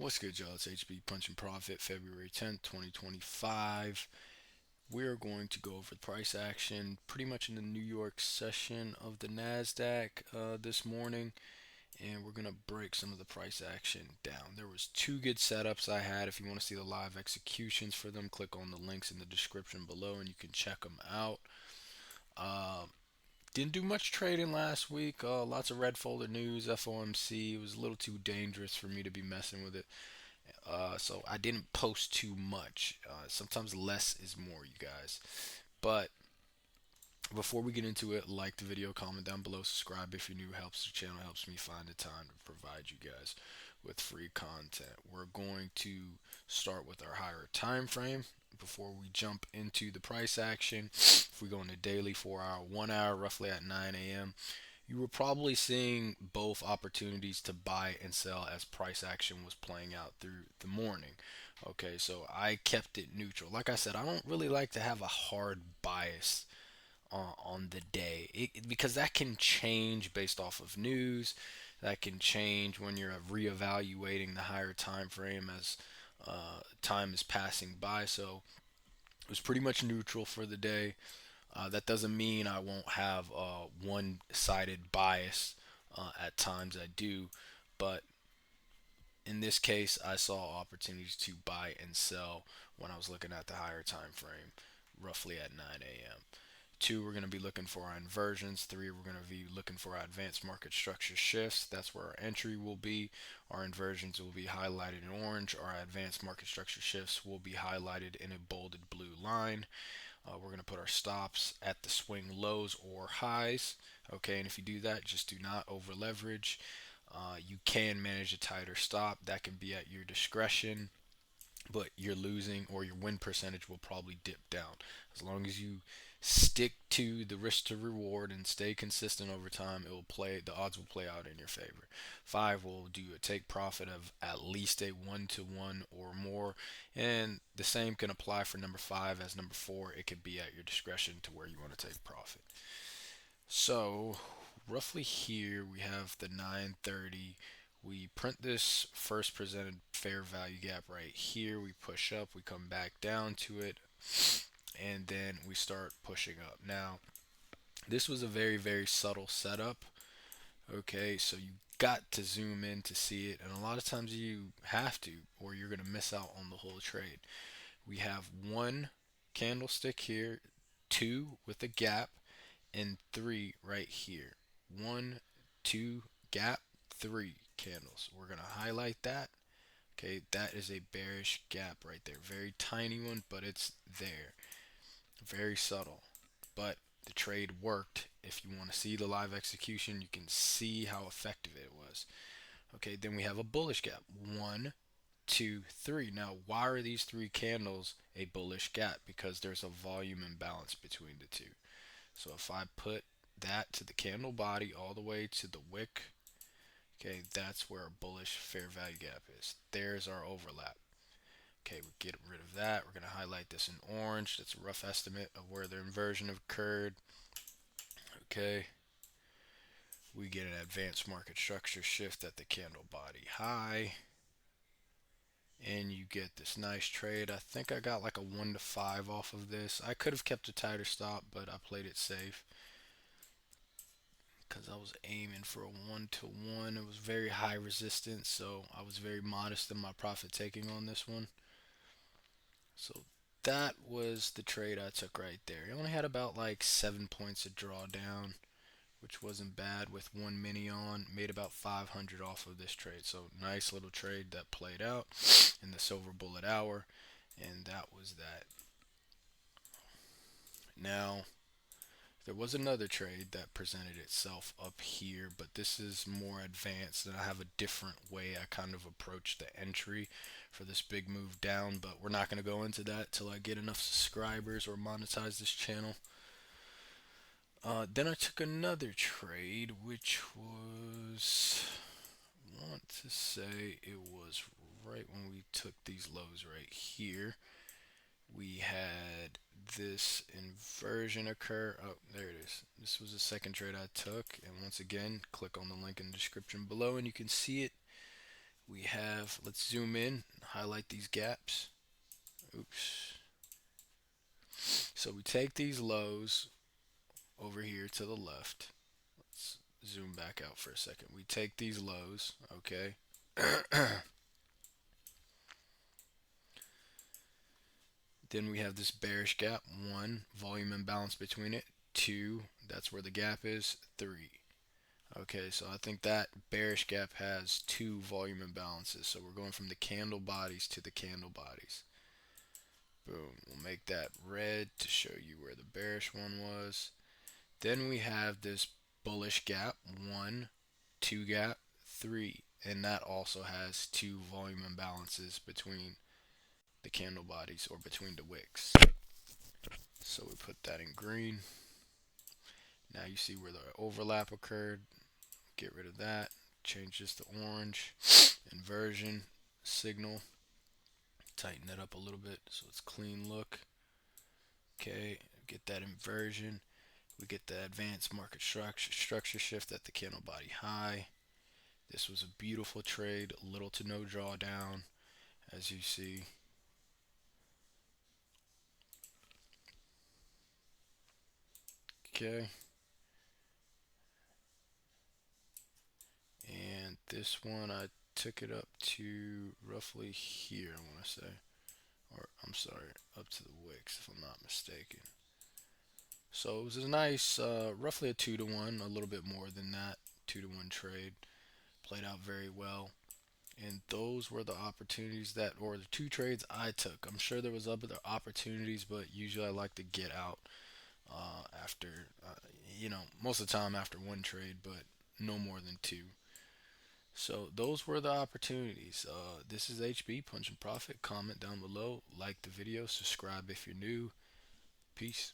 What's good, y'all? It's HB Punch and Profit, February 10th, 2025. We're going to go over the price action pretty much in the New York session of the Nasdaq this morning, and we're going to break some of the price action down. There was two good setups I had. If you want to see the live executions for them, click on the links in the description below and you can check them out. Uh, didn't do much trading last week. Lots of red folder news, FOMC. It was a little too dangerous for me to be messing with it. So I didn't post too much. Sometimes less is more, you guys. But before we get into it, like the video, comment down below, subscribe if you're new. Helps the channel, helps me find the time to provide you guys with free content. We're going to start with our higher time frame before we jump into the price action. If we go into daily, 4 hour, 1 hour, roughly at 9 a.m., you were probably seeing both opportunities to buy and sell as price action was playing out through the morning. Okay, so I kept it neutral. Like I said, I don't really like to have a hard bias on the day because that can change based off of news. That can change when you're reevaluating the higher time frame as time is passing by. So it was pretty much neutral for the day. That doesn't mean I won't have a one-sided bias. At times I do, but in this case, I saw opportunities to buy and sell when I was looking at the higher time frame, roughly at 9 a.m. Two, we're going to be looking for our inversions. Three, we're going to be looking for our advanced market structure shifts. That's where our entry will be. Our inversions will be highlighted in orange. Our advanced market structure shifts will be highlighted in a bolded blue line. We're going to put our stops at the swing lows or highs. Okay, and if you do that, just do not over leverage. You can manage a tighter stop. That can be at your discretion, but you're losing or your win percentage will probably dip down. As long as you stick to the risk to reward and stay consistent over time, it will play, the odds will play out in your favor. Five will do a take profit of at least a 1-to-1 or more, and the same can apply for number five as number four. It could be at your discretion to where you want to take profit. So roughly here we have the 930. We print this first presented fair value gap right here. We push up, we come back down to it, and then we start pushing up. Now, this was a very, very subtle setup. Okay, so you got to zoom in to see it, and a lot of times you have to, or you're going to miss out on the whole trade. We have one candlestick here, two with a gap, and three right here. One, two, gap, three candles. We're going to highlight that. Okay, that is a bearish gap right there. Very tiny one, but it's there. Very subtle. But the trade worked. If you want to see the live execution, you can see how effective it was. Okay, then we have a bullish gap. One, two, three. Now, why are these three candles a bullish gap? Because there's a volume imbalance between the two. So if I put that to the candle body all the way to the wick, okay, that's where a bullish fair value gap is. There's our overlap. Okay, we get rid of that. We're going to highlight this in orange. That's a rough estimate of where the inversion occurred. Okay, we get an advanced market structure shift at the candle body high. And you get this nice trade. I think I got like a 1 to 5 off of this. I could have kept a tighter stop, but I played it safe because I was aiming for a 1-to-1. It was very high resistance, so I was very modest in my profit taking on this one. So that was the trade I took right there. It only had about like 7 points of drawdown, which wasn't bad with one mini on. Made about 500 off of this trade. So nice little trade that played out in the silver bullet hour, and that was that. Now, there was another trade that presented itself up here, but this is more advanced and I have a different way I kind of approach the entry for this big move down, but we're not going to go into that till I get enough subscribers or monetize this channel. Then I took another trade, which was, I want to say it was right when we took these lows right here. We had this inversion occur. Oh, there it is. This was the second trade I took. And once again, click on the link in the description below and you can see it. We have, let's zoom in, highlight these gaps. Oops. So we take these lows over here to the left. Let's zoom back out for a second. We take these lows, okay? Then we have this bearish gap. One, volume imbalance between it. Two, that's where the gap is. Three. Okay, so I think that bearish gap has two volume imbalances. So we're going from the candle bodies to the candle bodies. Boom. We'll make that red to show you where the bearish one was. Then we have this bullish gap. One, two gap, three. And that also has two volume imbalances between the candle bodies or between the wicks. So we put that in green. Now you see where the overlap occurred. Get rid of that. Change this to orange. Inversion signal. Tighten that up a little bit so it's clean look. Okay, get that inversion. We get the advanced market structure shift at the candle body high. This was a beautiful trade, little to no drawdown, as you see. Okay. And this one, I took it up to roughly here, I want to say. Or, I'm sorry, up to the wicks, if I'm not mistaken. So it was a nice, roughly a 2 to 1, a little bit more than that. 2 to 1 trade. Played out very well. And those were the opportunities that, or the two trades I took. I'm sure there was other opportunities, but usually I like to get out after, most of the time after one trade, but no more than two. So those were the opportunities. This is HB Punch and Profit. Comment down below, like the video, subscribe if you're new. Peace.